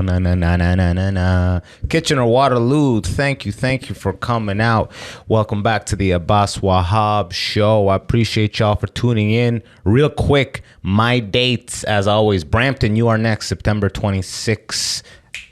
na na na na na na na. Kitchener Waterloo, thank you for coming out. Welcome back to the Abbas Wahab show. I appreciate y'all for tuning in. Real quick, my dates, as always, Brampton, you are next, September 26th.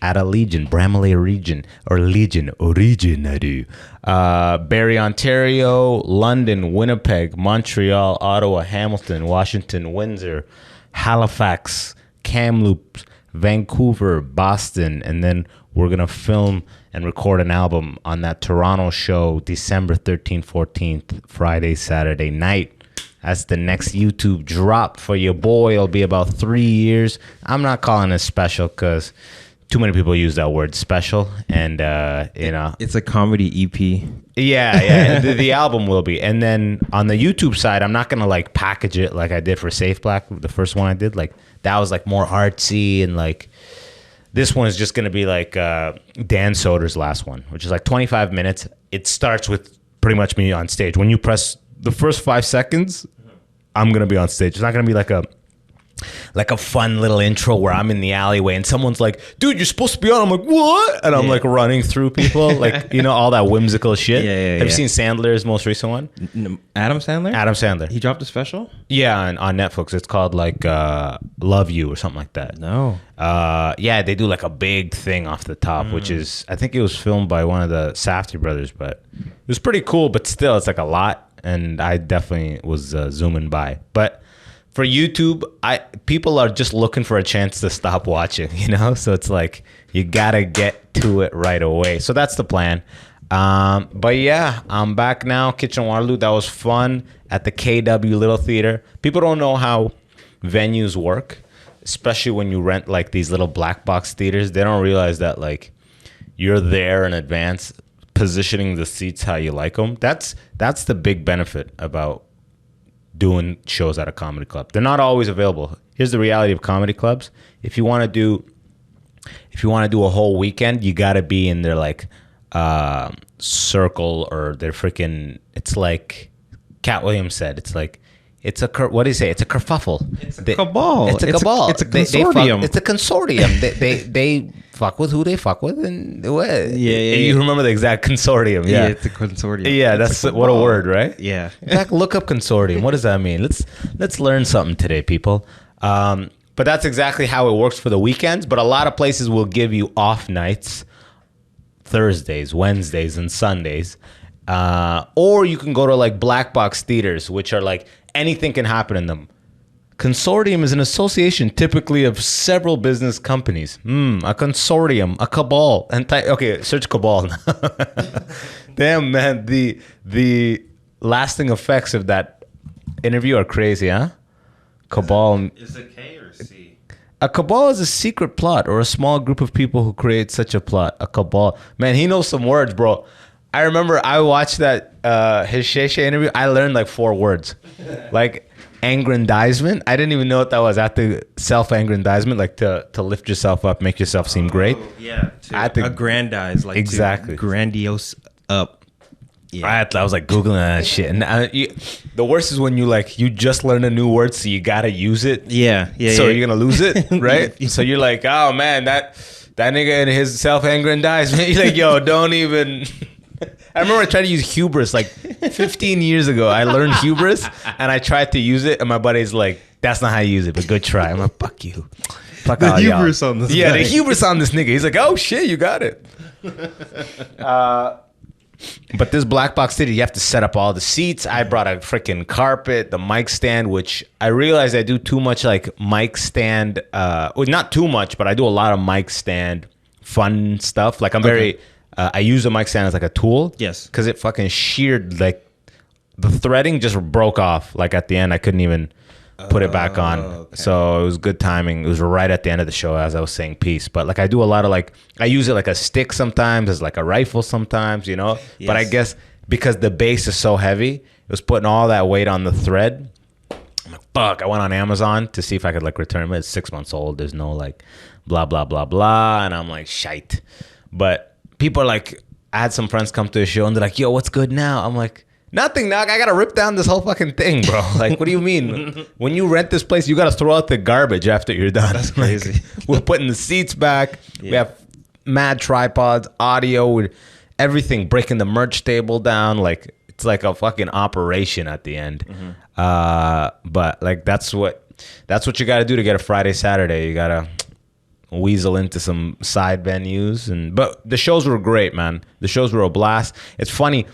At a Legion, Bramley region, I do. Barrie, Ontario, London, Winnipeg, Montreal, Ottawa, Hamilton, Washington, Windsor, Halifax, Kamloops, Vancouver, Boston, and then we're going to film and record an album on that Toronto show December 13th, 14th, Friday, Saturday night. That's the next YouTube drop for your boy. It'll be about 3 years. I'm not calling it special because too many people use that word special, and it's a comedy EP. Yeah. the album will be, and then on the YouTube side, I'm not gonna like package it like I did for Safe Black, the first one I did. Like that was like more artsy, and like this one is just gonna be like Dan Soder's last one, which is like 25 minutes. It starts with pretty much me on stage. When you press the first 5 seconds, I'm gonna be on stage. It's not gonna be like a fun little intro where I'm in the alleyway and someone's like, dude, you're supposed to be on. I'm like, what? And I'm like running through people, like, all that whimsical shit. Have you seen Sandler's most recent one? Adam Sandler? Adam Sandler. He dropped a special? Yeah, on Netflix. It's called like Love You or something like that. No. Yeah, they do like a big thing off the top, which is, I think it was filmed by one of the Safdie brothers, but it was pretty cool, but still it's like a lot. And I definitely was zooming by. But for YouTube, people are just looking for a chance to stop watching, So it's like you gotta get to it right away. So that's the plan. But yeah, I'm back now. Kitchener Waterloo. That was fun at the KW Little Theater. People don't know how venues work, especially when you rent like these little black box theaters. They don't realize that like you're there in advance, positioning the seats how you like them. That's the big benefit about doing shows at a comedy club. They're not always available. Here's the reality of comedy clubs. If you want to do a whole weekend, you got to be in their like circle or their freaking, it's like Cat Williams said, it's like, it's a, what do you say? It's a kerfuffle. It's a cabal. It's a cabal. It's a consortium. It's a consortium. they fuck with who they fuck with, and what? Yeah. You remember the exact consortium? Yeah, it's a consortium. Yeah, that's what a word, right? Yeah. In fact, look up consortium. What does that mean? Let's learn something today, people. But that's exactly how it works for the weekends. But a lot of places will give you off nights, Thursdays, Wednesdays, and Sundays. Or you can go to like black box theaters, which are like anything can happen in them. Consortium is an association typically of several business companies. A consortium, a cabal. Okay, search cabal. Damn, man, the lasting effects of that interview are crazy, huh? Cabal. Is it K or C? A cabal is a secret plot or a small group of people who create such a plot. A cabal. Man, he knows some words, bro. I remember I watched that his Shay interview. I learned like 4 words, like aggrandizement. I didn't even know what that was. After self-aggrandizement, like to lift yourself up, make yourself seem great. Yeah, to aggrandize, like exactly, to grandiose up. Yeah. I was like Googling that shit, and the worst is when you just learn a new word, so you gotta use it. Yeah. So you're gonna lose it, right? So you're like, oh man, that nigga and his self-aggrandizement. You're like, yo, don't even. I remember I tried to use hubris like 15 years ago. I learned hubris and I tried to use it, and my buddy's like, that's not how you use it, but good try. I'm like, fuck you. Fuck the hubris on this guy. Yeah, the hubris on this nigga. He's like, oh shit, you got it. But this black box theater, you have to set up all the seats. I brought a freaking carpet, the mic stand, which I realized I do too much like mic stand. Well, not too much, but I do a lot of mic stand fun stuff. Like I'm very... I use a mic stand as like a tool. Yes. Because it fucking sheared, like the threading just broke off. Like at the end, I couldn't even put it back on. Okay. So it was good timing. It was right at the end of the show as I was saying peace. But like I do a lot of like, I use it like a stick sometimes, as like a rifle sometimes, Yes. But I guess because the base is so heavy, it was putting all that weight on the thread. I'm like, fuck. I went on Amazon to see if I could like return it. It's 6 months old. There's no like blah, blah, blah, blah. And I'm like, shite. But people are like, I had some friends come to the show and they're like, yo, what's good now? I'm like, Nothing, Nog. I gotta rip down this whole fucking thing, bro. Like, what do you mean? When you rent this place, you gotta throw out the garbage after you're done. That's crazy. Like, we're putting the seats back. Yeah. We have mad tripods, audio, everything. Breaking the merch table down. Like, it's like a fucking operation at the end. But like, that's what you gotta do to get a Friday, Saturday. You gotta weasel into some side venues, but the shows were great, man. The shows were a blast. It's funny.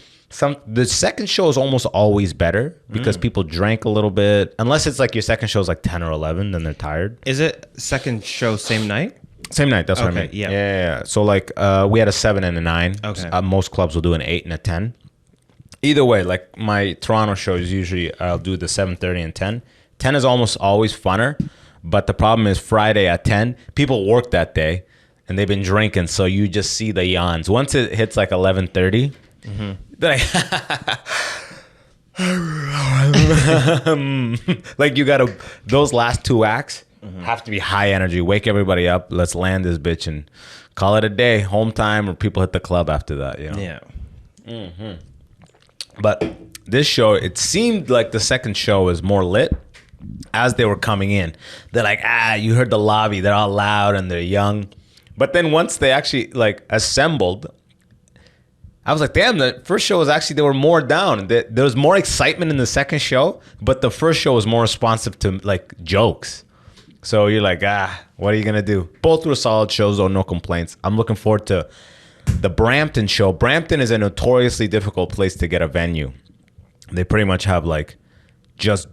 The second show is almost always better because people drank a little bit. Unless it's like your second show is like 10 or 11, then they're tired. Is it second show same night? Same night. That's what I mean. Yeah. So like we had a 7 and a 9. Okay. Most clubs will do an 8 and a 10. Either way, like my Toronto shows, usually I'll do the 7:30 and 10. 10 is almost always funner, but the problem is Friday at 10, people work that day and they've been drinking, so you just see the yawns. Once it hits like 11:30. Like, like you gotta, those last 2 acts have to be high energy. Wake everybody up. Let's land this bitch and call it a day. Home time, or people hit the club after that. You know. Yeah. But this show, it seemed like the second show was more lit. As they were coming in, they're like, you heard the lobby. They're all loud and they're young. But then once they actually like assembled, I was like, damn, the first show was actually, they were more down. There was more excitement in the second show, but the first show was more responsive to like jokes. So you're like, what are you going to do? Both were solid shows, though, no complaints. I'm looking forward to the Brampton show. Brampton is a notoriously difficult place to get a venue. They pretty much have like just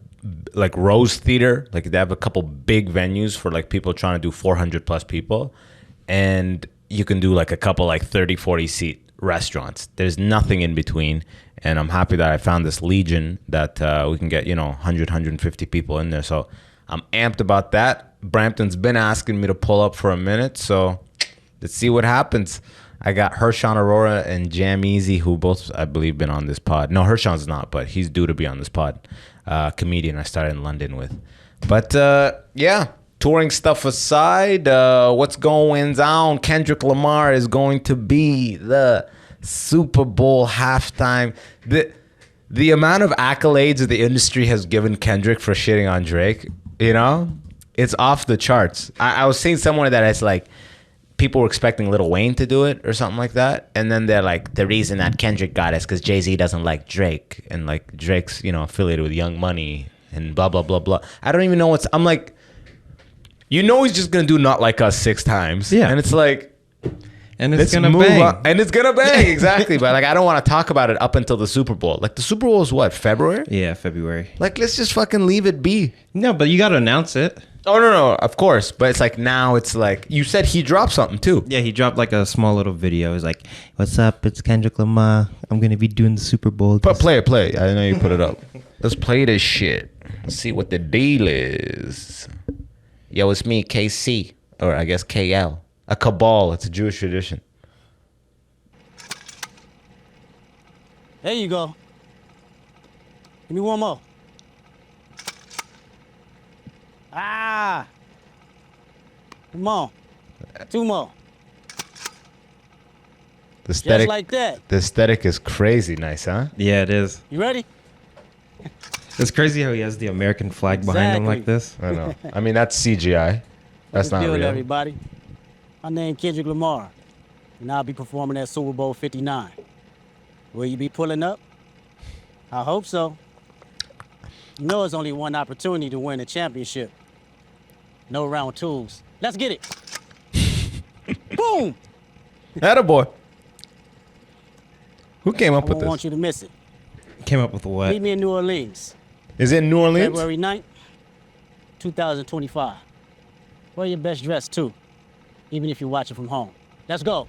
like Rose Theater. Like they have a couple big venues for like people trying to do 400 plus people. And you can do like a couple like 30, 40 seat restaurants. There's nothing in between, and I'm happy that I found this Legion that we can get 100 150 people in there, so I'm amped about that. Brampton's been asking me to pull up for a minute, so let's see what happens. I got Hershon Aurora and Jam Easy, who both I believe been on this pod. No, Hershon's not, but he's due to be on this pod. Comedian I started in London with. But yeah, touring stuff aside, what's going on? Kendrick Lamar is going to be the Super Bowl halftime. The amount of accolades the industry has given Kendrick for shitting on Drake, it's off the charts. I was seeing somewhere that it's like people were expecting Lil Wayne to do it or something like that, and then they're like, the reason that Kendrick got it is because Jay-Z doesn't like Drake, and like Drake's affiliated with Young Money and blah blah blah blah. I don't even know I'm like, he's just gonna do Not Like Us 6 times, and it's like, and it's gonna bang, and it's gonna bang exactly. But like, I don't want to talk about it up until the Super Bowl. Like the Super Bowl is what, February? Yeah, February. Like, let's just fucking leave it be. No, but you gotta announce it. Oh no, of course. But it's like, now it's like, you said he dropped something too. Yeah, he dropped like a small little video. He's like, "What's up? It's Kendrick Lamar. I'm gonna be doing the Super Bowl." But play it. I know you put it up. Let's play this shit. Let's see what the deal is. Yo, it's me, KC, or I guess KL. A cabal. It's a Jewish tradition. There you go. Give me one more. Come on. 2 more. The aesthetic, just like that. The aesthetic is crazy nice, huh? Yeah, it is. You ready? It's crazy how he has the American flag behind him like this. I know. I mean, that's CGI. That's not real. Everybody. My name's Kendrick Lamar, and I'll be performing at Super Bowl 59. Will you be pulling up? I hope so. You know it's only one opportunity to win a championship. No round twos. Let's get it. Boom! Attaboy. Who came up with this? I want you to miss it. Came up with what? Meet me in New Orleans. Is it in New Orleans? February 9th, 2025. Wear your best dress, too, even if you're watching from home. Let's go.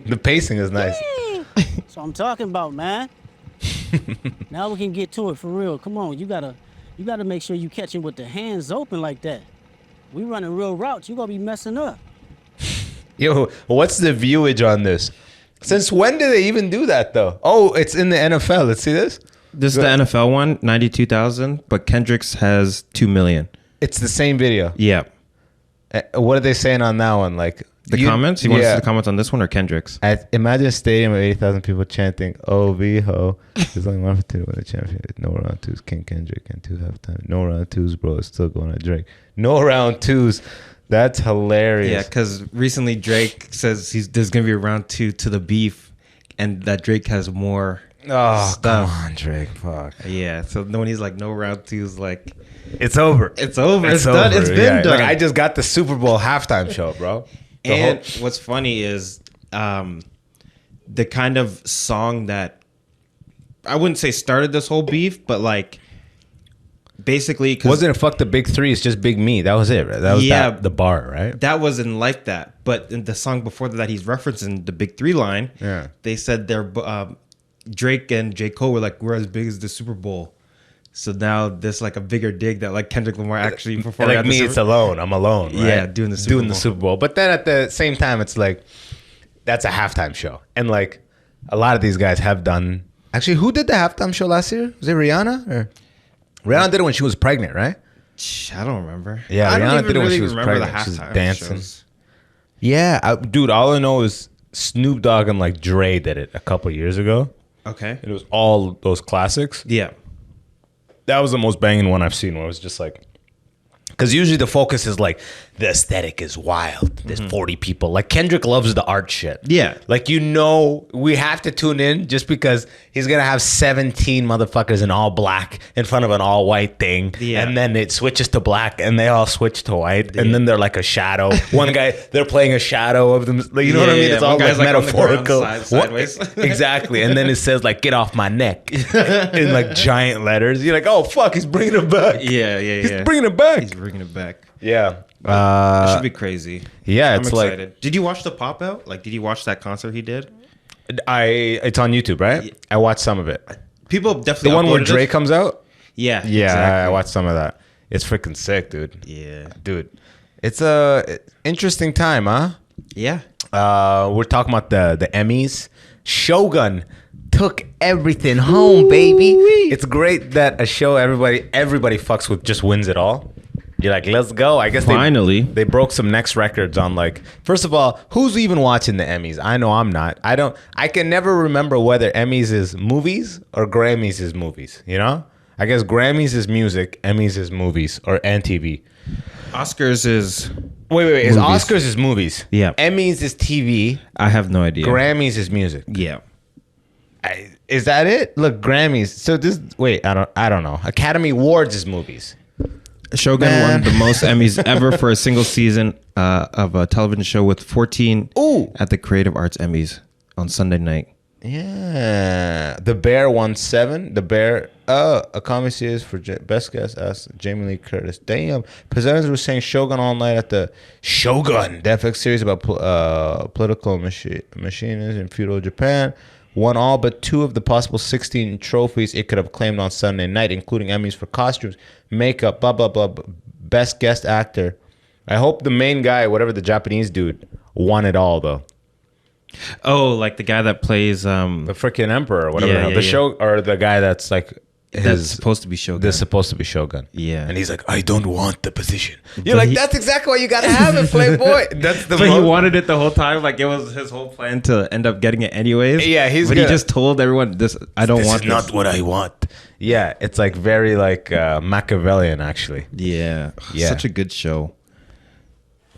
The pacing is nice. So I'm talking about, man. Now we can get to it for real. Come on, you gotta make sure you catch him with the hands open like that. We running real routes, you gonna be messing up. Yo, what's the viewage on this? Since when did they even do that though? Oh, it's in the NFL. Let's see this. This is the NFL one, 92,000, but Kendrick's has 2 million. It's the same video. Yeah. What are they saying on that one? Like, The comments? You want to see the comments on this one or Kendrick's? Imagine a stadium of 80,000 people chanting, "Oh, V-ho." There's only one for two to win the championship. No round twos, King Kendrick, and 2 halftime. No round twos, bro. It's still going at Drake. No round twos. That's hilarious. Yeah, because recently Drake says there's going to be a round 2 to the beef, and that Drake has more stuff. Come on, Drake. Fuck. Yeah, so when he's like, no round 2's like... It's over. It's over. It's done. It's been done. Like, I just got the Super Bowl halftime show, bro. And what's funny is the kind of song that I wouldn't say started this whole beef, but like basically wasn't it "Fuck the Big Three"? It's just Big Me. That was it. Right? That was the bar, right? That wasn't like that. But in the song before that, he's referencing the Big Three line. Yeah, they said they're Drake and J. Cole were like, we're as big as the Super Bowl. So now there's like a bigger dig that like Kendrick Lamar actually performed. Like me, it's alone. I'm alone. Right? Yeah, doing the Super Bowl. But then at the same time, it's like that's a halftime show, and like a lot of these guys have done. Actually, who did the halftime show last year? Was it Rihanna? Or Rihanna did it when she was pregnant, right? I don't remember. Yeah, Rihanna did it when she was pregnant. She was dancing. Yeah, dude. All I know is Snoop Dogg and like Dre did it a couple years ago. Okay, it was all those classics. Yeah. That was the most banging one I've seen where it was just like, because usually the focus is like, the aesthetic is wild. There's 40 people. Like Kendrick loves the art shit. Yeah. Like, we have to tune in just because he's going to have 17 motherfuckers in all black in front of an all white thing. Yeah. And then it switches to black and they all switch to white. Yeah. And then they're like a shadow. One guy, they're playing a shadow of them. Like, you know what I mean? It's all like metaphorical. Sideways. Exactly. And then it says like, "Get off my neck" in like giant letters. You're like, oh, fuck, he's bringing it back. Yeah. He's bringing it back. He's bringing it back. Yeah. It should be crazy. Yeah, I'm it's excited. like. Did you watch the pop out? Like, did you watch that concert he did? It's on YouTube, right? Yeah. I watched some of it. People definitely. The one where Dre comes out? Yeah. Yeah, exactly. I watched some of that. It's freaking sick, dude. Yeah. Dude. It's a interesting time, huh? Yeah. We're talking about the Emmys. Shogun took everything home, baby. It's great that a show everybody fucks with just wins it all. You're like, let's go. I guess finally they broke some next records on like, first of all, who's even watching the Emmys? I know I'm not. I can never remember whether Emmys is movies or Grammys is movies, you know? I guess Grammys is music, Emmys is movies and TV. Oscars is Wait. Is Oscars is movies. Yeah. Emmys is TV. I have no idea. Grammys is music. Yeah. Is that it? Look, Grammys. So I don't know. Academy Awards is movies. Shogun won the most Emmys ever for a single season of a television show with 14 at the Creative Arts Emmys on Sunday night. Yeah. The Bear won 7. The Bear, a comedy series for best guest asked Jamie Lee Curtis. Damn. Presenters were saying Shogun all night at the Shogun, the FX series about political machinists in feudal Japan. Won all but 2 of the possible 16 trophies it could have claimed on Sunday night, including Emmys for costumes, makeup, blah, blah, blah, best guest actor. I hope the main guy, whatever the Japanese dude, won it all, though. Oh, like the guy that plays... the freaking emperor or whatever. Show, or the guy that's like... That's supposed to be Shogun. That's supposed to be Shogun. Yeah. And he's like, I don't want the position. You're like, that's exactly what you got to have it, Playboy. That's the But he wanted it the whole time. Like, it was his whole plan to end up getting it anyways. Yeah, he just told everyone, I don't want this. This is not what I want. Yeah, it's like very like Machiavellian, actually. Yeah. Such a good show.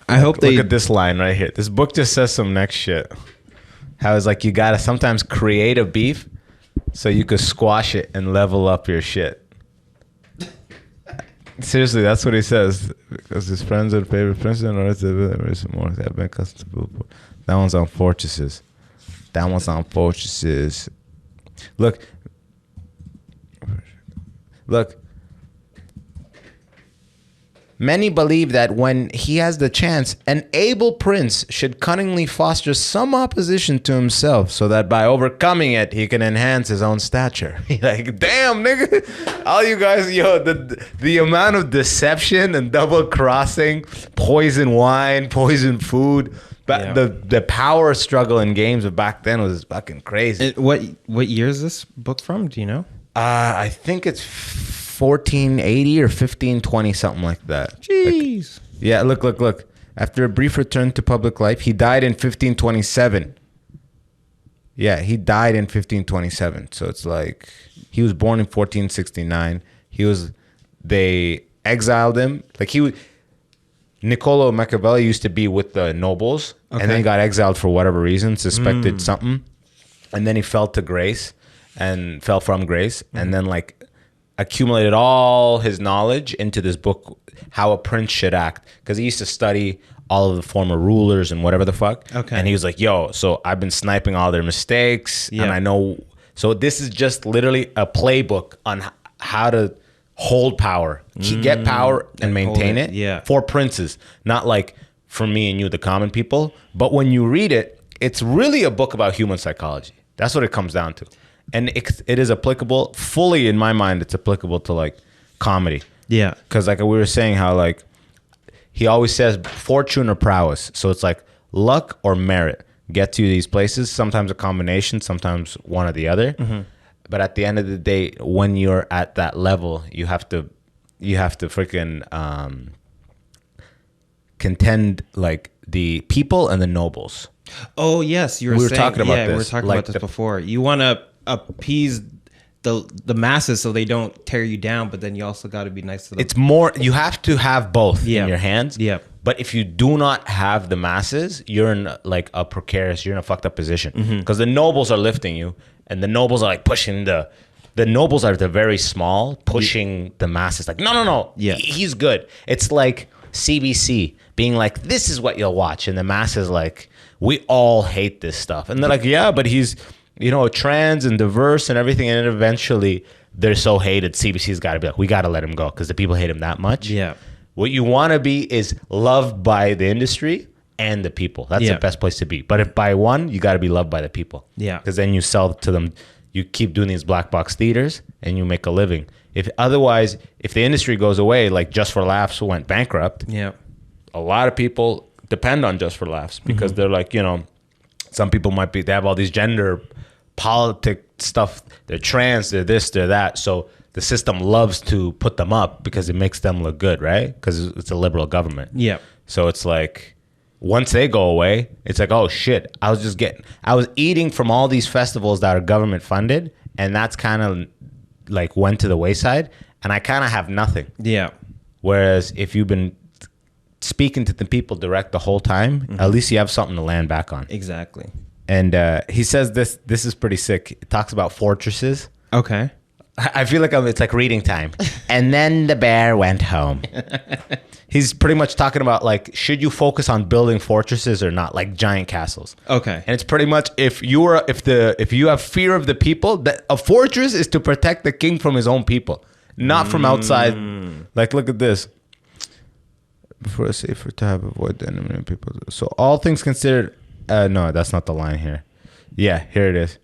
I hope they... Look at this line right here. This book just says some next shit. How it's like you got to sometimes create a beef so you could squash it and level up your shit. Seriously, that's what he says. Because his friends are the favorite president, or it's more that been custom to that one's on fortresses. Look. Many believe that when he has the chance, an able prince should cunningly foster some opposition to himself so that by overcoming it, he can enhance his own stature. Like, damn, nigga. All you guys, the amount of deception and double crossing, poison wine, poison food, the power struggle in games of back then was fucking crazy. What year is this book from? Do you know? I think it's 1480 or 1520, something like that. Jeez. Like, yeah, look. After a brief return to public life, he died in 1527. Yeah, he died in 1527. So it's like he was born in 1469. They exiled him. Like Niccolo Machiavelli used to be with the nobles, and then he got exiled for whatever reason, suspected something, and then he fell from grace, and then like accumulated all his knowledge into this book, How a Prince Should Act, because he used to study all of the former rulers and whatever the fuck. Okay. And he was like, yo, so I've been sniping all their mistakes, and I know. So this is just literally a playbook on how to hold power, get power and maintain it for princes, not like for me and you, the common people. But when you read it, it's really a book about human psychology. That's what it comes down to. And it is applicable fully, in my mind, it's applicable to like comedy. Yeah. Because like we were saying, how like he always says fortune or prowess. So it's like luck or merit gets you these places. Sometimes a combination, sometimes one or the other. But at the end of the day, when you're at that level, you have to freaking contend like the people and the nobles. Oh yes, we were talking about this. We were talking about this before. You want to appease the masses so they don't tear you down, but then you also got to be nice to them. It's more. You have to have both in your hands. Yeah. But if you do not have the masses, you're in like a precarious. You're in a fucked up position because the nobles are lifting you. And the nobles are like pushing the nobles are the very small, pushing the masses like, no. Yeah. He's good. It's like CBC being like, this is what you'll watch. And the masses like, we all hate this stuff. And they're like, yeah, but he's, trans and diverse and everything. And then eventually they're so hated. CBC's got to be like, we got to let him go because the people hate him that much. Yeah. What you want to be is loved by the industry and the people. That's the best place to be. But if by one, you got to be loved by the people. Yeah. Because then you sell to them. You keep doing these black box theaters and you make a living. If the industry goes away, like Just for Laughs went bankrupt. Yeah. A lot of people depend on Just for Laughs because they're like, some people they have all these gender politic stuff. They're trans, they're this, they're that. So the system loves to put them up because it makes them look good, right? Because it's a liberal government. Yeah. So it's like, once they go away, it's like, oh shit, I was eating from all these festivals that are government funded, and that's kind of like went to the wayside, and I kind of have nothing. Yeah. Whereas if you've been speaking to the people direct the whole time, at least you have something to land back on. Exactly. And he says this is pretty sick. It talks about fortresses. Okay. I feel like it's like reading time. And then the bear went home. He's pretty much talking about like, should you focus on building fortresses or not, like giant castles? Okay. And it's pretty much if you have fear of the people, that a fortress is to protect the king from his own people, not from outside. Like, look at this. Before a safer to have avoid the enemy people. So all things considered, no, that's not the line here. Yeah, here it is.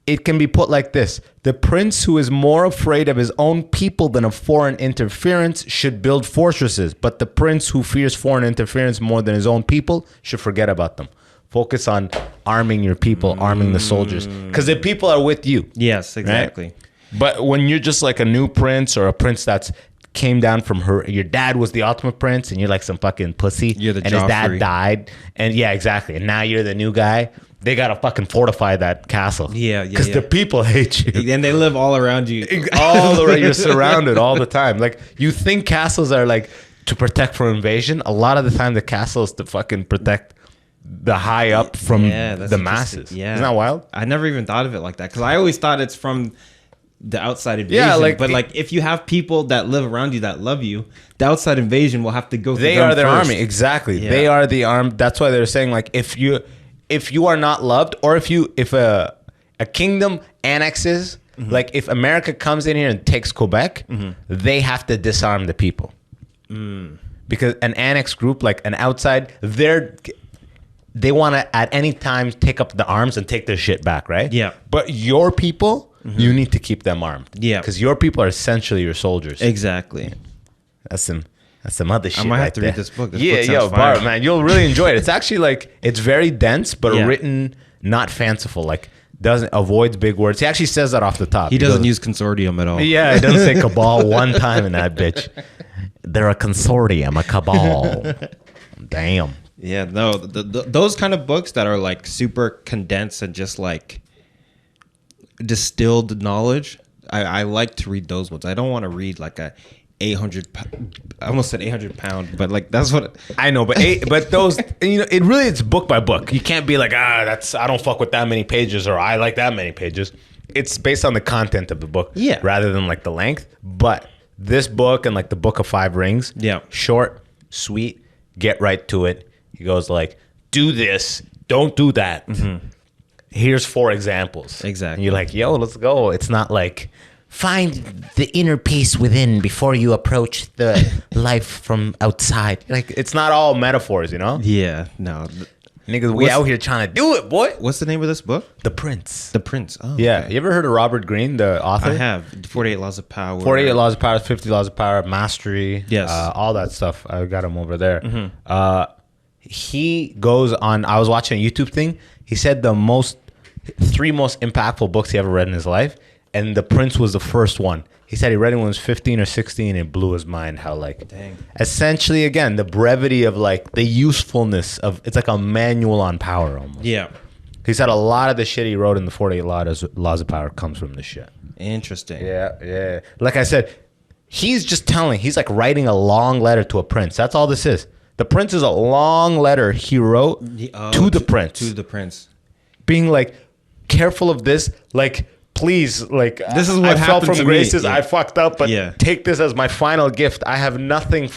It can be put like this. The prince who is more afraid of his own people than of foreign interference should build fortresses, but the prince who fears foreign interference more than his own people should forget about them. Focus on arming your people, arming the soldiers, because the people are with you. Yes, exactly. Right? But when you're just like a new prince or a prince that's came down from your dad was the ultimate prince and you're like some fucking pussy, you're the and his dad died, and yeah, exactly, and now you're the new guy. They gotta fucking fortify that castle. Yeah, because the people hate you, and they live all around you. All around, you're surrounded all the time. Like, you think castles are like to protect from invasion. A lot of the time, the castle is to fucking protect the high up from the masses. Yeah, isn't that wild? I never even thought of it like that because I always thought it's from the outside invasion. Yeah, like, but like if you have people that live around you that love you, the outside invasion will have to go through them. They are their army, exactly. Yeah. They are the arm. That's why they're saying like if you are not loved, or if a kingdom annexes, like if America comes in here and takes Quebec, they have to disarm the people. Because an annexed group, like an outside, they want to at any time take up the arms and take their shit back, right? Yeah. But your people, you need to keep them armed. Yeah. Because your people are essentially your soldiers. Exactly. That's some other shit. I might have to read this book. This book Bar, man, you'll really enjoy it. It's actually like, it's very dense, but written not fanciful. Like, avoids big words. He actually says that off the top. He doesn't use consortium at all. Yeah, he doesn't say cabal one time in that bitch. They're a consortium, a cabal. Damn. Yeah, no, those kind of books that are like super condensed and just like distilled knowledge, I like to read those ones. I don't want to read like a 800. I almost said 800-pound, but like that's what I know. But those, it's book by book. You can't be like, I don't fuck with that many pages, or I like that many pages. It's based on the content of the book, rather than like the length. But this book and like the Book of Five Rings, short, sweet, get right to it. He goes like, do this, don't do that. Mm-hmm. Here's 4 examples. Exactly. And you're like, yo, let's go. It's not like, find the inner peace within before you approach the life from outside. Like, it's not all metaphors, Yeah, no. Niggas, we out here trying to do it, boy. What's the name of this book? The Prince. The Prince. Oh, yeah. okay. You ever heard of Robert Greene, the author? I have. 48 Laws of Power. 48 Laws of Power, 50 Laws of Power, Mastery. Yes. All that stuff. I got him over there. Mm-hmm. He goes on, I was watching a YouTube thing. He said the 3 most impactful books he ever read in his life. And The Prince was the first one. He said he read it when he was 15 or 16 and it blew his mind how like, essentially, again, the brevity of like the usefulness of, it's like a manual on power almost. Yeah. He said a lot of the shit he wrote in the 48 Laws of Power comes from this shit. Interesting. Yeah. Like I said, he's like writing a long letter to a prince. That's all this is. The Prince is a long letter he wrote to the prince. To the prince. Being like, careful of this, like, please, like, this is what I fell from graces. Yeah. I fucked up, but take this as my final gift. I have nothing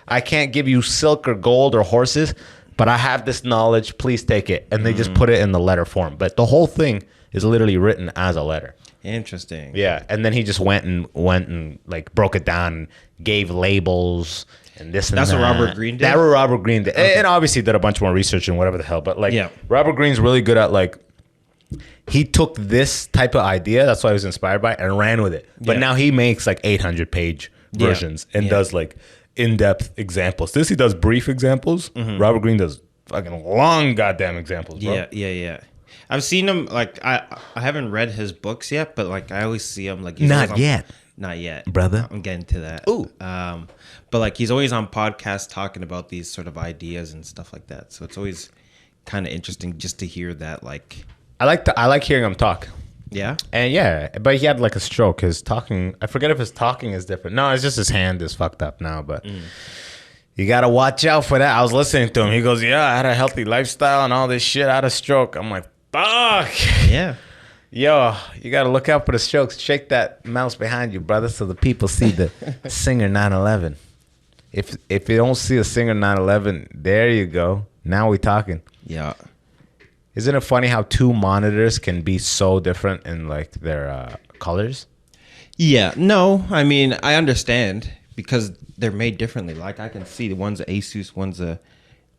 I can't give you silk or gold or horses, but I have this knowledge. Please take it. And they just put it in the letter form. But the whole thing is literally written as a letter. Interesting. Yeah. And then he just went and like broke it down and gave labels and this and That's that. what Robert Greene did? That's what Robert Greene did. Okay. And obviously did a bunch more research and whatever the hell. But like Robert Greene's really good at like, he took this type of idea, that's why I was inspired by it, and ran with it. But now he makes like 800-page versions and does like in-depth examples. This he does brief examples. Mm-hmm. Robert Greene does fucking long goddamn examples, bro. Yeah. I've seen him, like, I haven't read his books yet, but like I always see him like... Not yet, brother. I'm getting to that. Ooh. But like he's always on podcasts talking about these sort of ideas and stuff like that. So it's always kind of interesting just to hear that, like... I like hearing him talk. Yeah? And but he had like a stroke. His talking, I forget if his talking is different. No, it's just his hand is fucked up now, but you got to watch out for that. I was listening to him. He goes, yeah, I had a healthy lifestyle and all this shit. I had a stroke. I'm like, fuck. Yeah. Yo, you got to look out for the strokes. Shake that mouse behind you, brother, so the people see the Singer 911. If you don't see a Singer 911, there you go. Now we talking. Yeah. Isn't it funny how 2 monitors can be so different in like their colors? Yeah. No, I mean, I understand because they're made differently. Like I can see the one's a Asus, one's a...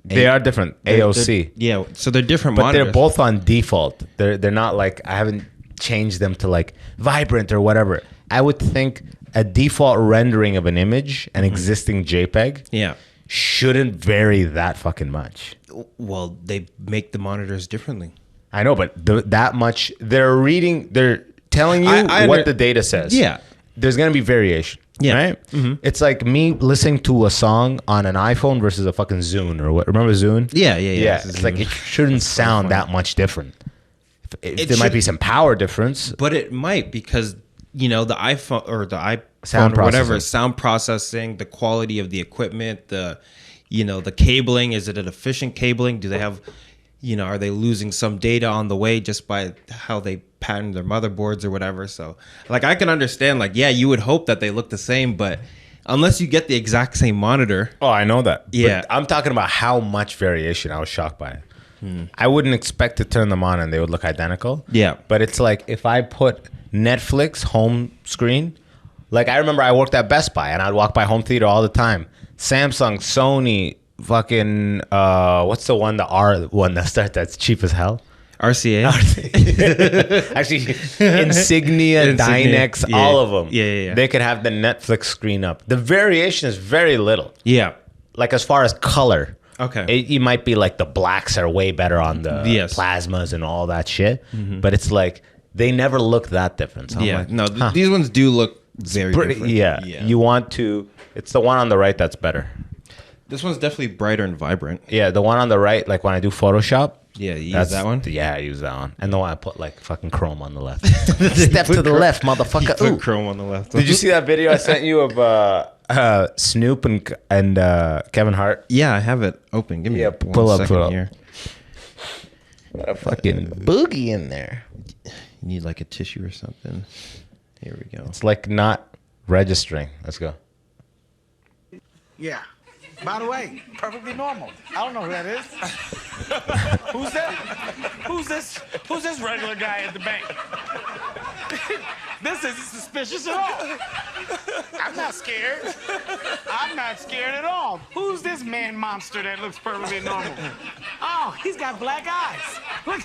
They are different. AOC. Yeah. So they're different but monitors. They're both on default. They're not like, I haven't changed them to like vibrant or whatever. I would think a default rendering of an image, an existing JPEG, shouldn't vary that fucking much. Well, they make the monitors differently. I know, but that much, they're telling you what the data says. Yeah. There's going to be variation. Yeah. Right? Mm-hmm. It's like me listening to a song on an iPhone versus a fucking Zune or what. Remember Zune? Yeah. It's like it shouldn't sound that much different. There might be some power difference. But it might because, the iPhone or the iPhone or whatever, sound processing, the quality of the equipment, the cabling, is it an efficient cabling? Do they have, are they losing some data on the way just by how they pattern their motherboards or whatever? So like I can understand, like, yeah, you would hope that they look the same, but unless you get the exact same monitor. Oh, I know that. Yeah. But I'm talking about how much variation. I was shocked by it. I wouldn't expect to turn them on and they would look identical. Yeah. But it's like if I put Netflix home screen, like I remember I worked at Best Buy and I'd walk by home theater all the time. Samsung, Sony, fucking what's the one, the R one that starts that's cheap as hell? RCA. Actually, Insignia, Dynex, all of them. Yeah. They could have the Netflix screen up. The variation is very little. Yeah. Like as far as color. Okay. You might be like the blacks are way better on the plasmas and all that shit. Mm-hmm. But it's like they never look that different. So yeah. Like, no, these ones do look very different. Yeah. You want to... It's the one on the right that's better. This one's definitely brighter and vibrant. Yeah, the one on the right, like when I do Photoshop. Yeah, you use that one? Yeah, I use that one. And the one I put like fucking chrome on the left. Step to the left, motherfucker. Put chrome on the left. Did you see that video I sent you of Snoop and Kevin Hart? Yeah, I have it open. Give me pull up here. Got a fucking boogie in there. You need like a tissue or something. Here we go. It's like not registering. Let's go. Yeah. By the way, perfectly normal. I don't know who that is. Who's that? Who's this regular guy at the bank? This isn't suspicious at all. I'm not scared. I'm not scared at all. Who's this man monster that looks perfectly normal? Oh, he's got black eyes. Look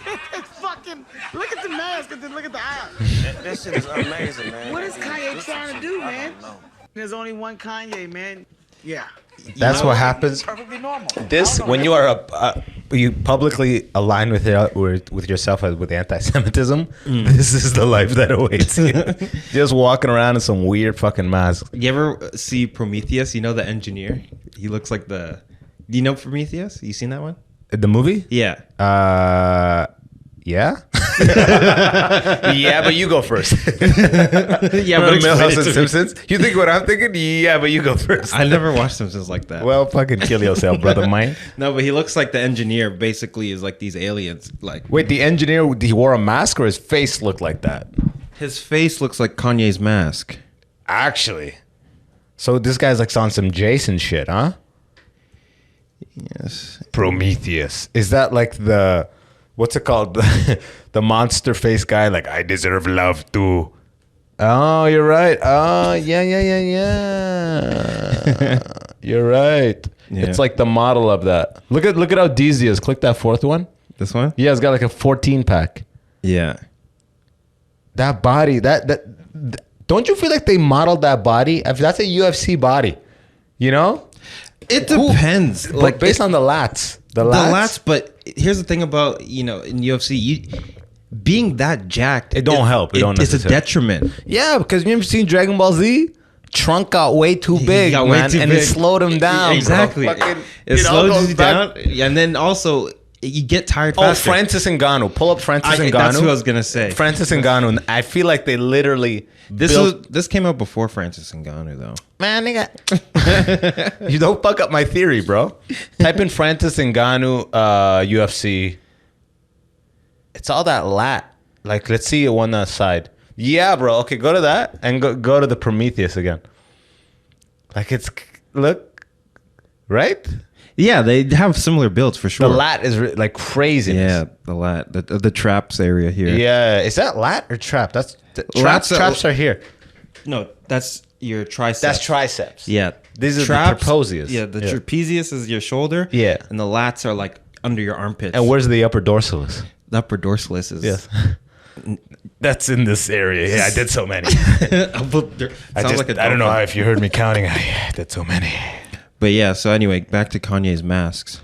at the mask and then look at the eyes. This shit is amazing, man. What is Kanye trying to do, man? There's only one Kanye, man. Yeah. That's what happens. Perfectly normal. This when you are you publicly align with yourself with anti-Semitism. This is the life that awaits you. Just walking around in some weird fucking mask. You ever see Prometheus? You know the engineer. He looks like the. Do you know Prometheus? You seen that one? The movie? Yeah. Yeah. Yeah, but you go first. Yeah, but Milhouse and Simpsons. You think what I'm thinking? Yeah, but you go first. I never watched Simpsons like that. Well, fucking kill yourself, brother mine. No, but he looks like the engineer. Basically, is like these aliens. Like, wait, the engineer, he wore a mask or his face looked like that? His face looks like Kanye's mask. Actually, so this guy's like on some Jason shit, huh? Yes. Prometheus. Is that like the? What's it called? The monster face guy, like, I deserve love too. Oh, you're right. Oh, yeah. You're right. Yeah. It's like the model of that. Look at how Deezy is. Click that fourth one. This one? Yeah, it's got like a 14 pack. Yeah. That body, that don't you feel like they modeled that body? If that's a UFC body, you know? It depends. Like based on the lats. The lats, but here's the thing about, in UFC, being that jacked, it don't help. It's a detriment. Yeah, because you ever seen Dragon Ball Z? Trunk got way too big, man, and it slowed him down. Exactly. It slows you down, and then also you get tired faster. Oh, Francis Ngannou. Pull up Francis Ngannou. That's what I was gonna say. Francis Ngannou. I feel like they literally This came out before Francis Ngannou, though. Man, nigga. You don't fuck up my theory, bro. Type in Francis Ngannou UFC. It's all that lat. Like, let's see one side. Yeah, bro. Okay, go to that and go to the Prometheus again. Like, look, right? Yeah, they have similar builds for sure. The lat is like crazy. Yeah, the lat, the traps area here. Yeah, is that lat or trap? That's traps are here. No, that's your triceps. That's triceps. Yeah, these are the trapezius. Yeah, the trapezius is your shoulder. Yeah, and the lats are like under your armpits. And where's the upper dorsalis? The upper dorsalis is That's in this area. Yeah, I did so many. I don't know if you heard me counting. I did so many. But yeah, so anyway, back to Kanye's masks.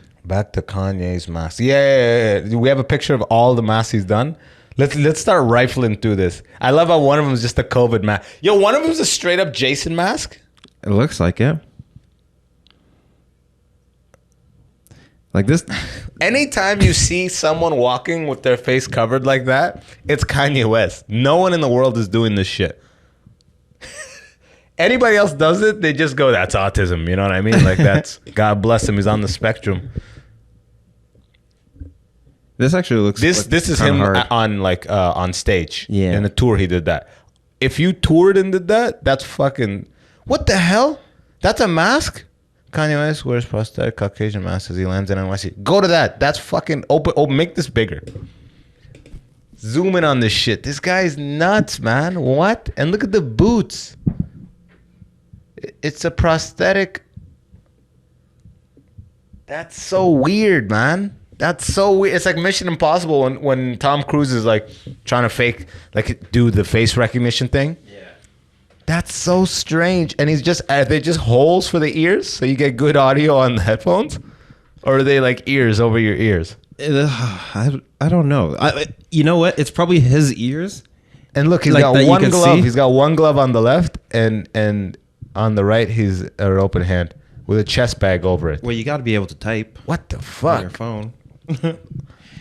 Yeah. We have a picture of all the masks he's done. Let's start rifling through this. I love how one of them is just a COVID mask. Yo, one of them is a straight up Jason mask. It looks like it. Like this. Anytime you see someone walking with their face covered like that, it's Kanye West. No one in the world is doing this shit. Anybody else does it, they just go, that's autism. You know what I mean? Like, that's, God bless him, he's on the spectrum. This actually looks This is him hard. on stage. Yeah. In a tour, he did that. If you toured and did that, that's fucking, what the hell? That's a mask? Kanye West wears prosthetic Caucasian mask as he lands in NYC. Go to that. That's fucking open. Oh, make this bigger. Zoom in on this shit. This guy's nuts, man. What? And look at the boots. It's a prosthetic. That's so weird, man. That's so weird. It's like Mission Impossible when Tom Cruise is like trying to fake, like do the face recognition thing. Yeah. That's so strange. And are they just holes for the ears so you get good audio on the headphones? Or are they like ears over your ears? I don't know. You know what? It's probably his ears. And look, he's got one glove. He's got one glove on the left and on the right, he's an open hand. with a chest bag over it. Well, you got to be able to type What the on your fuck? phone.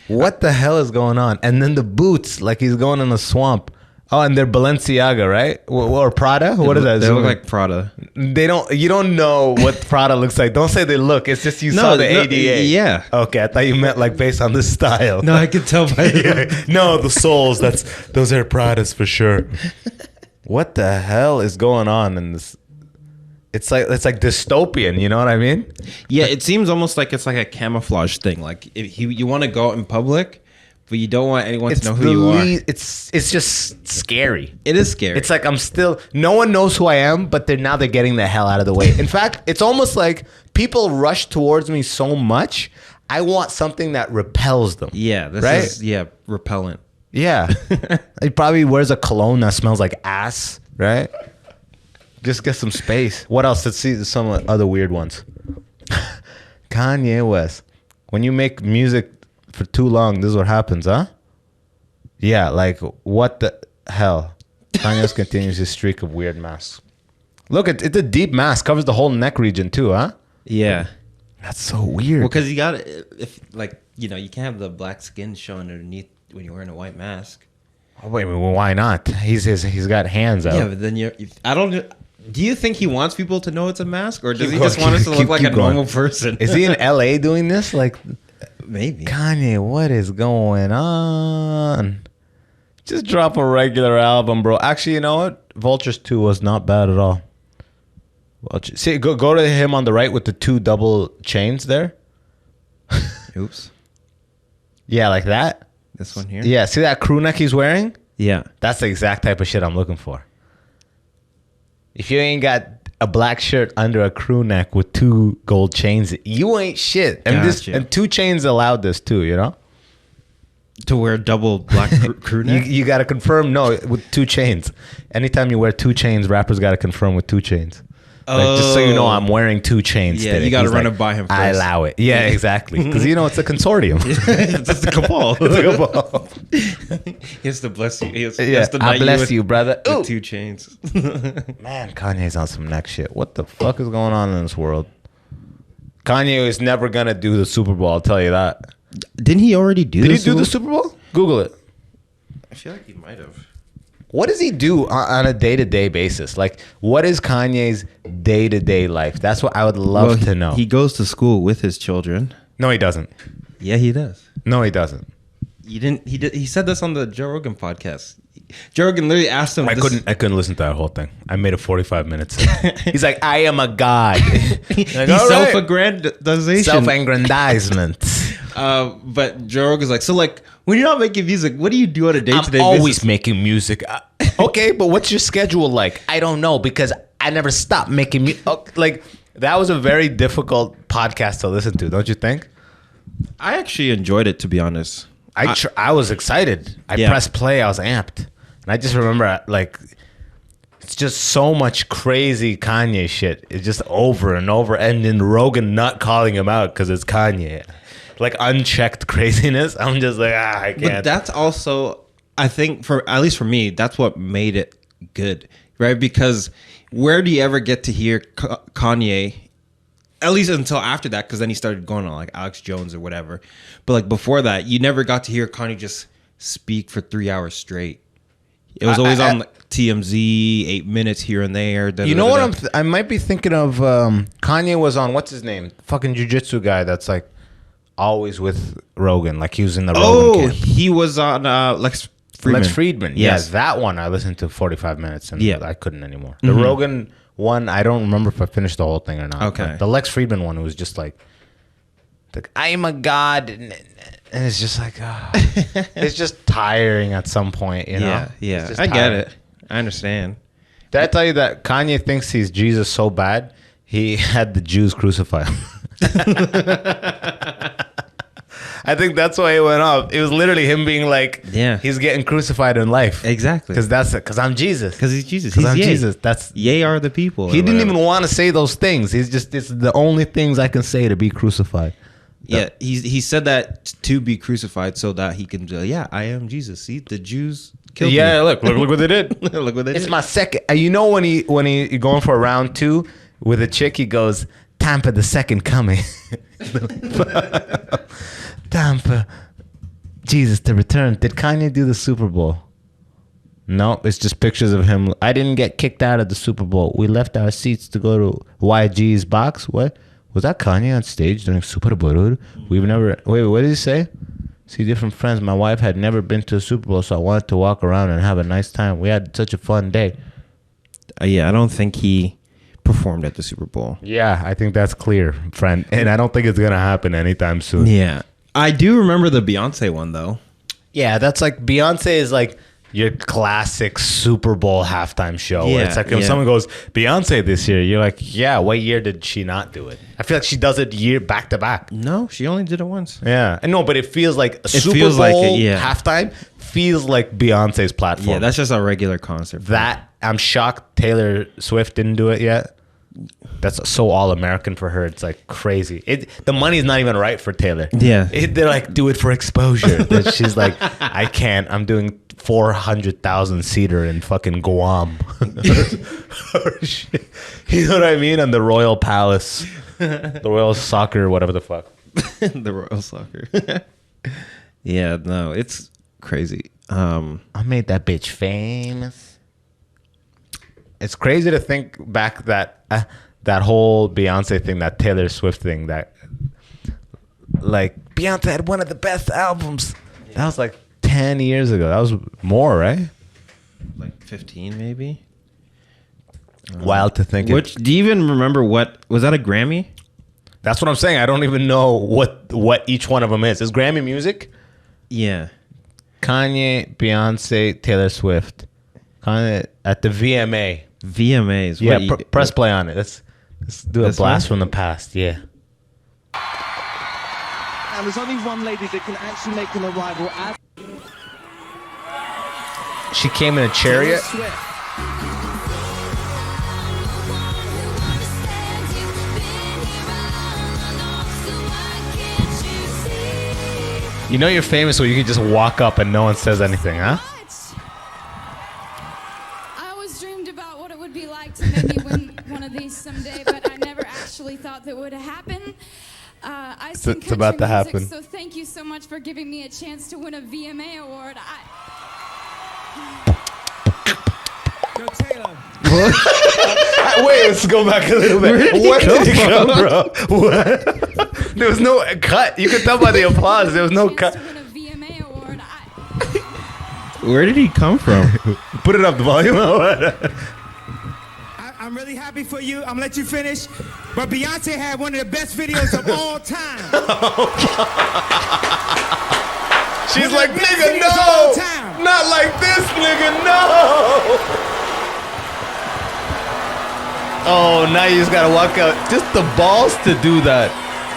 What the hell is going on? And then the boots, like he's going in a swamp. Oh, and they're Balenciaga, right? Or Prada? What is that? They look like Prada. They don't. You don't know what Prada looks like. Don't say they look. It's just you saw the ADA. Yeah. Okay, I thought you meant like based on the style. No, I could tell by the No, the soles. Those are Pradas for sure. What the hell is going on in this? It's like dystopian. You know what I mean? Yeah, it seems almost like it's like a camouflage thing. Like if you want to go out in public, but you don't want anyone to know who you are. It's just scary. It is scary. It's like no one knows who I am, but they're getting the hell out of the way. In fact, it's almost like people rush towards me so much. I want something that repels them. Yeah, this right? is repellent. Yeah. He probably wears a cologne that smells like ass, right? Just get some space. What else? Let's see some other weird ones. Kanye West. When you make music for too long, this is what happens, huh? Yeah, like what the hell? Kanye West continues his streak of weird masks. Look, it's a deep mask, covers the whole neck region too, huh? Yeah. That's so weird. Well, because you got you can't have the black skin showing underneath when you're wearing a white mask. Oh, wait, well, why not? He's got hands out. Yeah, but then I don't. Do you think he wants people to know it's a mask, or does he just want us to look like a normal person? Is he in LA doing this? Like, maybe. Kanye, what is going on? Just drop a regular album, bro. Actually, you know what? Vultures 2 was not bad at all. See, go to him on the right with the 2 double chains there. Oops. Yeah, like that. This one here? Yeah, see that crew neck he's wearing? Yeah. That's the exact type of shit I'm looking for. If you ain't got a black shirt under a crew neck with 2 gold chains, you ain't shit. And Gotcha. 2 Chainz allowed this too, you know? To wear double black crew neck? You got to confirm, no, with 2 Chainz. Anytime you wear 2 chains, rappers got to confirm with 2 Chainz. Like, just so you know, I'm wearing 2 chains. Yeah, today. you got to run like, it by him first. I allow it. Yeah, exactly. Because, it's a consortium. It's just a cabal. It's a cabal. He has to bless you. He has to I knight bless you, brother. with Ooh. 2 chains. Man, Kanye's on some next shit. What the fuck is going on in this world? Kanye is never going to do the Super Bowl, I'll tell you that. Didn't he already do Did he do the Super Bowl? Google it. I feel like he might have. What does he do on a day-to-day basis? Like, what is Kanye's day-to-day life? That's what I would love to know. He goes to school with his children. No, he doesn't. Yeah, he does. No, he doesn't. He said this on the Joe Rogan podcast. Joe Rogan literally asked him. I couldn't listen to that whole thing. I made it 45 minutes. He's like, I am a god. Like, self-aggrandization. Self-aggrandizement. But Joe Rogan's like, so like, when you're not making music, what do you do on a day-to-day basis? I'm always making music. Okay, but what's your schedule like? I don't know because I never stop making music. Like, that was a very difficult podcast to listen to, don't you think? I actually enjoyed it, to be honest. I was excited. I pressed play. I was amped. And I just remember, like, it's just so much crazy Kanye shit. It's just over and over. And then Rogan not calling him out because it's Kanye. Like, unchecked craziness. I'm just like, I can't. But that's also, I think, at least for me, that's what made it good, right? Because where do you ever get to hear Kanye, at least until after that, because then he started going on like Alex Jones or whatever. But like before that, you never got to hear Kanye just speak for 3 hours straight. It was always on like TMZ, 8 minutes here and there. You know what I might be thinking of? Kanye was on, what's his name? Fucking jiu-jitsu guy that's like always with Rogan. Like he was in the Rogan camp. He was on Lex Friedman. Lex Friedman. Yes. Yeah, that one I listened to 45 minutes and I couldn't anymore. The Mm-hmm. Rogan one, I don't remember if I finished the whole thing or not. Okay. But the Lex Friedman one was just like I am a god. And it's just like, it's just tiring at some point, you know? Yeah. I get it. I understand. Did I tell you that Kanye thinks he's Jesus so bad, he had the Jews crucify him? I think that's why it went off. It was literally him being like, he's getting crucified in life. Exactly. Because I'm Jesus. Because he's Jesus. Because I'm Jesus. That's Ye are the people. He didn't even want to say those things. He's just, it's the only things I can say to be crucified. Yeah, he said that to be crucified so that he can, I am Jesus. See, the Jews killed me. Yeah, look what they did. Look what they did. It's my second. You know when he going for a round 2 with a chick, he goes, time for the second coming. Time for Jesus to return. Did Kanye do the Super Bowl? No, it's just pictures of him. I didn't get kicked out of the Super Bowl. We left our seats to go to YG's box. What? Was that Kanye on stage during Super Bowl? We've never... Wait, what did he say? See different friends. My wife had never been to a Super Bowl, so I wanted to walk around and have a nice time. We had such a fun day. Yeah, I don't think he performed at the Super Bowl. Yeah, I think that's clear, friend. And I don't think it's going to happen anytime soon. Yeah. I do remember the Beyonce one, though. Yeah, that's like... Beyonce is like your classic Super Bowl halftime show. Yeah, Where it's like if someone goes, Beyonce this year, you're like, yeah, what year did she not do it? I feel like she does it year back to back. No, she only did it once. Yeah. And no, but it feels like a Super feels Bowl like it, yeah. halftime feels like Beyonce's platform. Yeah, that's just a regular concert. That, I'm shocked Taylor Swift didn't do it yet. That's so all-American for her. It's like crazy. The money's not even right for Taylor. Yeah. They're like, do it for exposure. Then she's like, I can't. I'm doing 400,000 seater in fucking Guam. You know what I mean? On the Royal Palace. The Royal Soccer, whatever the fuck. The Royal Soccer. Yeah, no, it's crazy. I made that bitch famous. It's crazy to think back that whole Beyonce thing, that Taylor Swift thing, that like Beyonce had one of the best albums. Yeah. That was like 10 years ago. That was more, right? Like 15 maybe. Wild to think. Which do you even remember what was that a Grammy? That's what I'm saying. I don't even know what each one of them is. Is Grammy music? Yeah. Kanye, Beyonce, Taylor Swift. Kanye at the VMA. VMAs. Yeah, press play on it. Let's do a blast from the past. Yeah. And there's only one lady that can actually make an arrival at. She came in a chariot. You know you're famous when you can just walk up and no one says anything, huh? I always dreamed about what it would be like to maybe win one of these someday, but I never actually thought that would happen. I sing It's about to country music, happen. so thank you so much for giving me a chance to win a VMA award. Yo, Taylor. Wait, let's go back a little bit. Where did he come from? What? There was no cut. You could tell by the applause. There was no cut. To win a VMA award. Where did he come from? Put it up, the volume. I'm really happy for you. I'm gonna let you finish. But Beyonce had one of the best videos of all time. She's like, nigga, no. Not like this, nigga, no. Oh, now you just gotta walk out. Just the balls to do that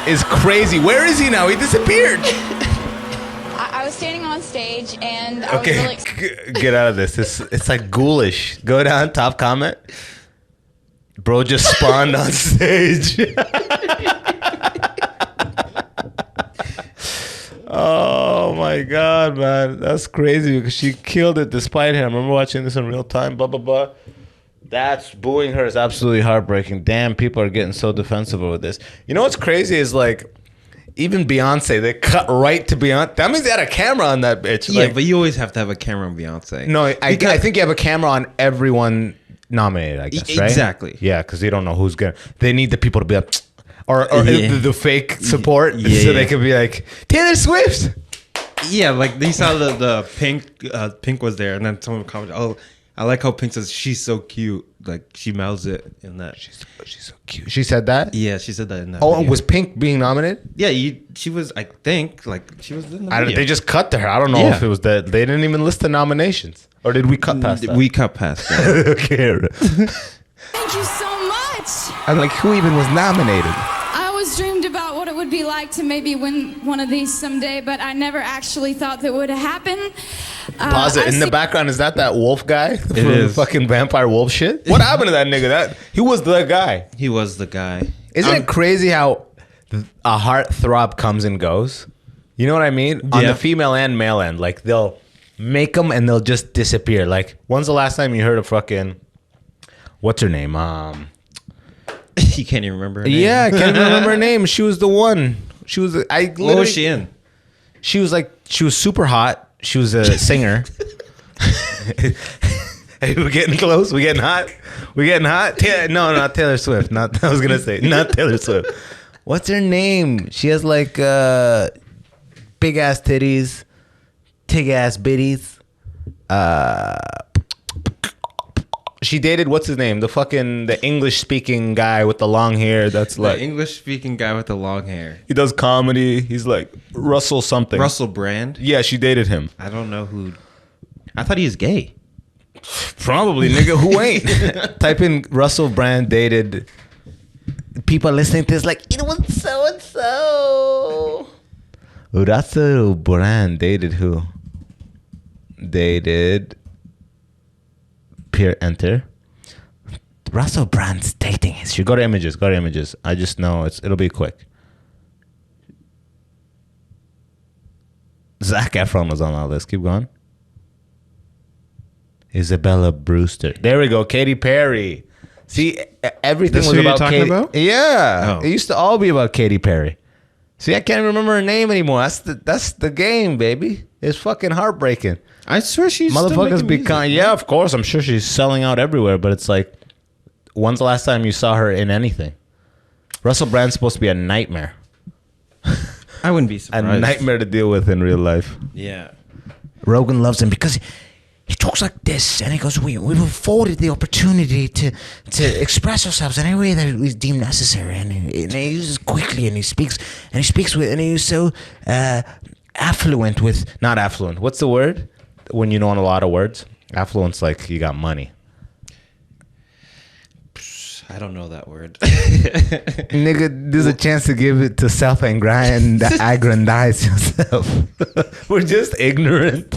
is crazy. Where is he now? He disappeared. I was standing on stage and I was really... Get out of this. It's like ghoulish. Go down, top comment. Bro just spawned on stage. Oh my God, man. That's crazy because she killed it despite him. I remember watching this in real time. Blah, blah, blah. That's booing her is absolutely heartbreaking. Damn, people are getting so defensive over this. You know what's crazy is like, even Beyonce, they cut right to Beyonce. That means they had a camera on that bitch. Yeah, like, but you always have to have a camera on Beyonce. no, I think you have a camera on everyone nominated, I guess, right? Exactly. Yeah, because they don't know who's going to. They need the people to be like, or Yeah. the fake support Yeah, so yeah. they can be like, Taylor Swift. Yeah, like they saw the Pink was there, and then someone commented, "Oh, I like how Pink says she's so cute." Like she mouths it in that. She's so cute. She said that? Yeah, she said that in that. Oh, video. was Pink being nominated? Yeah, she was. I think like she was in the video. They just cut to her. I don't know Yeah. if it was that. They didn't even list the nominations. Or did we cut past that? We cut past that. Okay. Thank you so much. I'm like, who even was nominated? I always dreamed about what it would be like to maybe win one of these someday, but I never actually thought that would happen. Pause it. In the background, is that wolf guy from is. fucking vampire wolf shit? What happened to that nigga? He was the guy. He was the guy. Isn't it crazy how a heartthrob comes and goes? You know what I mean? On Yeah. the female and male end, like they'll make them and they'll just disappear. Like, when's the last time you heard of fucking what's her name? You can't even remember her name. Yeah, I can't even remember her name. She was the one. She was. What was she in? She was super hot. She was a singer. Hey, we're getting close. We getting hot. We getting hot. No, not Taylor Swift. Not. I was gonna say not Taylor Swift. What's her name? She has like big ass titties, tig ass bitties. She dated what's his name? The English speaking guy with the long hair. That's like the English speaking guy with the long hair. He does comedy. He's like Russell something. Russell Brand. Yeah, she dated him. I don't know who. I thought he was gay. Probably, nigga. Who ain't? Type in Russell Brand dated. People listening to this like, it was so and so. Russell Brand dated who? Dated. Enter. Russell Brand's dating history. Go to images. I just know it'll be quick. Zac Efron was on our list. Keep going. Isabella Brewster. There we go. Katy Perry. See, everything This was who you're about talking Katy. about? Yeah, Oh. It used to all be about Katy Perry. See, I can't remember her name anymore. That's the game, baby. It's fucking heartbreaking. I swear she's still Motherfuckers making become. music. Yeah, of course. I'm sure she's selling out everywhere. But it's like, when's the last time you saw her in anything? Russell Brand's supposed to be a nightmare. I wouldn't be A surprised. nightmare to deal with in real life. Yeah. Rogan loves him because he talks like this, and he goes, "We've afforded the opportunity to express ourselves in any way that we deem necessary." And he uses quickly, and he speaks with, and he's so affluent with, not affluent. What's the word when you know a lot of words? Affluent's like you got money. I don't know that word. Nigga, there's a chance to give it to self-aggrandize yourself. We're just ignorant.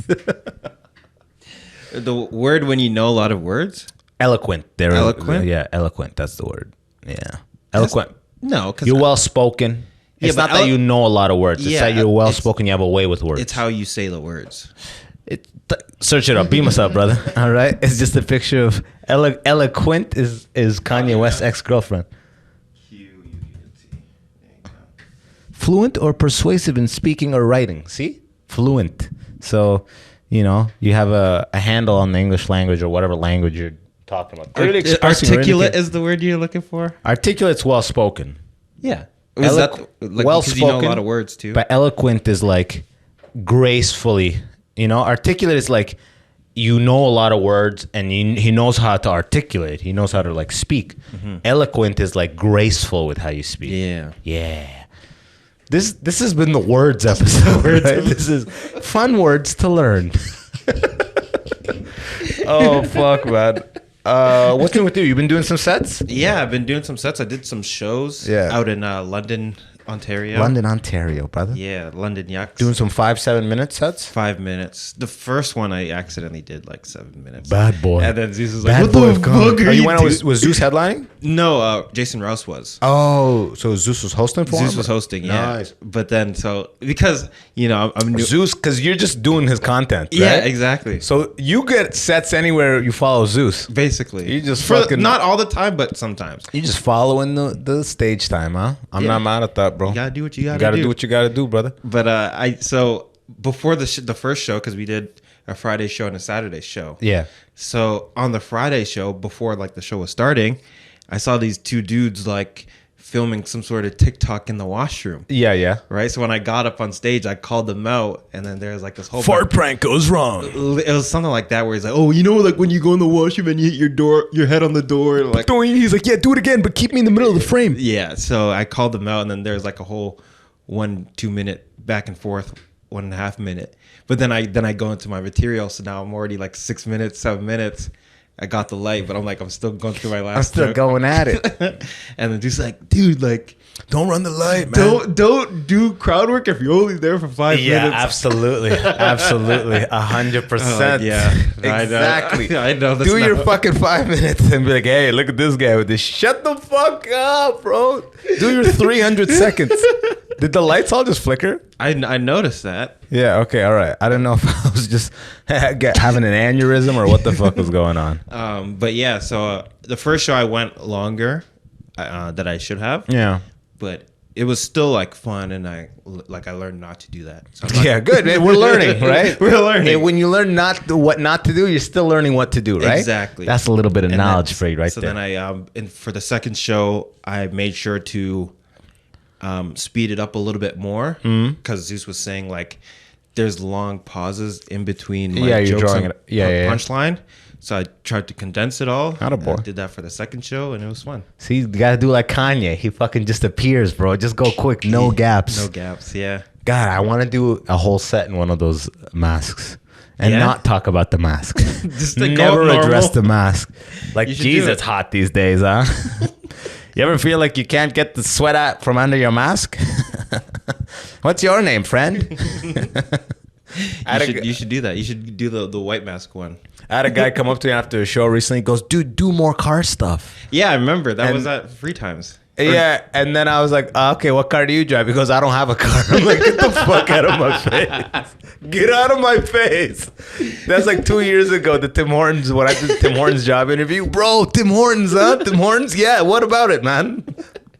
The word when you know a lot of words? Eloquent. Eloquent? Yeah, eloquent. That's the word. Yeah. Eloquent. No, because You're well-spoken. It's but not that you know a lot of words. It's Yeah, that you're well-spoken. You have a way with words. it's how you say the words. Search it up. Beam us up, brother. All right? It's just a picture of... Eloquent is Kanye West's ex-girlfriend. Fluent or persuasive in speaking or writing. See? Fluent. So, you know, you have a handle on the English language or whatever language you're talking about. Clearly expressing or Articulate indicating- is the word you're looking for? Articulate's well-spoken. Yeah. Is that like, because you know a lot of words too? But eloquent is like gracefully, you know. Articulate is like you know a lot of words and he knows how to articulate. He knows how to like speak. Mm-hmm. Eloquent is like graceful with how you speak. Yeah. This has been the words episode. Right? This is fun words to learn. Oh fuck, man. What's new with you? You've been doing some sets? Yeah, I've been doing some sets. I did some shows out in London, Ontario. London, Ontario, brother. Yeah, London Yucks. Doing some 5-7 minute sets? 5 minutes. The first one I accidentally did like 7 minutes. Bad boy. And then Zeus was like, Bad what boy the of God. fuck are You you went doing? out, was Zeus headlining? No, Jason Rouse was. Oh, so Zeus was hosting for him? Zeus was hosting, yeah. Nice. But then, because, you know, I'm new. Zeus, because you're just doing his content, right? Yeah, exactly. So you get sets anywhere you follow Zeus. Basically. You just fucking... Not all the time, but sometimes. You just following the stage time, huh? I'm not mad at that, bro. You gotta do what you gotta do. You gotta do what you gotta do, brother. But so before the first show, because we did a Friday show and a Saturday show. Yeah. So on the Friday show, before like the show was starting, I saw these two dudes like filming some sort of TikTok in the washroom. Yeah. Right. So when I got up on stage, I called them out, and then there's like this whole Fart prank goes wrong. It was something like that, where he's like, "Oh, you know, like when you go in the washroom and you hit your head on the door, like." He's like, yeah, do it again, but keep me in the middle of the frame. Yeah. So I called them out, and then there's like a whole 1-2 minute back and forth, 1.5 minute. But then I go into my material, so now I'm already like 6 minutes, 7 minutes. I got the light, but I'm still going through my last. I'm still going at it. And then just like, dude, like, don't run the light, man. Don't do crowd work if you're only there for 5 minutes. Yeah, absolutely, 100%. Yeah, exactly. I know. Do your fucking 5 minutes and be like, hey, look at this guy with this. Shut the fuck up, bro. Do your 300 seconds. Did the lights all just flicker? I noticed that. Yeah, okay, all right. I don't know if I was just having an aneurysm or what the fuck was going on. But yeah, so the first show I went longer. that I should have. Yeah. But it was still like fun, and I learned not to do that. So I'm not, Yeah, good. We're learning, right? We're learning. And when you learn what not to do, you're still learning what to do, right? Exactly. That's a little bit of And knowledge for you right so there. then I and for the second show, I made sure to speed it up a little bit more because Zeus was saying like there's long pauses in between my you're jokes drawing and it. Yeah. punchline. So I tried to condense it all. Attaboy. I did that for the second show, and it was fun. See, you gotta do like Kanye. He fucking just appears, bro. Just go quick, no gaps. No gaps, yeah. God, I want to do a whole set in one of those masks and Yeah? not talk about the mask. Just to go Never normal. address the mask. Like, You should geez, do it's it. hot these days, huh? You ever feel like you can't get the sweat out from under your mask? What's your name, friend? You should do that. You should do the white mask one. I had a guy come up to me after a show recently. He goes, dude, do more car stuff. Yeah, I remember. That And- was at Free Times. Yeah, and then I was like, okay, what car do you drive? Because I don't have a car. I'm like, get the fuck out of my face. Get out of my face. That's like 2 years ago, the Tim Hortons, when I did the Tim Hortons job interview. Bro, Tim Hortons, huh? Tim Hortons? Yeah, what about it, man?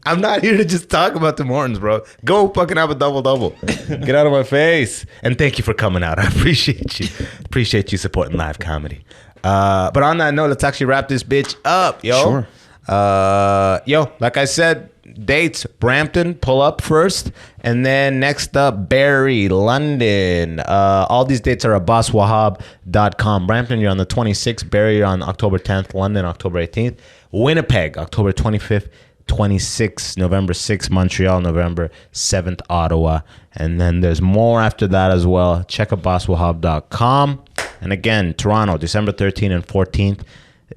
I'm not here to just talk about Tim Hortons, bro. Go fucking have a double-double. Get out of my face. And thank you for coming out. I appreciate you. Appreciate you supporting live comedy. But on that note, let's actually wrap this bitch up, yo. Sure. Like I said, dates, Brampton, pull up first. And then next up, Barrie, London. All these dates are at abbaswahab.com. Brampton, you're on the 26th. Barrie, you're on October 10th. London, October 18th. Winnipeg, October 25th. 26th, November 6th, Montreal, November 7th, Ottawa. And then there's more after that as well. Check abbaswahab.com. And again, Toronto, December 13th and 14th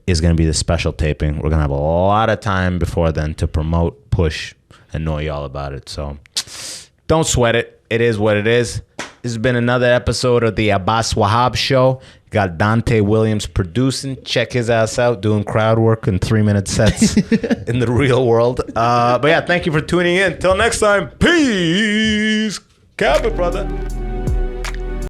is going to be the special taping. We're going to have a lot of time before then to promote, push, and know y'all about it. So don't sweat it. It is what it is. This has been another episode of the Abbas Wahab Show. Got Dante Williams producing. Check his ass out doing crowd work in 3-minute sets in the real world. But yeah, thank you for tuning in. Till next time, peace. Cap it, brother.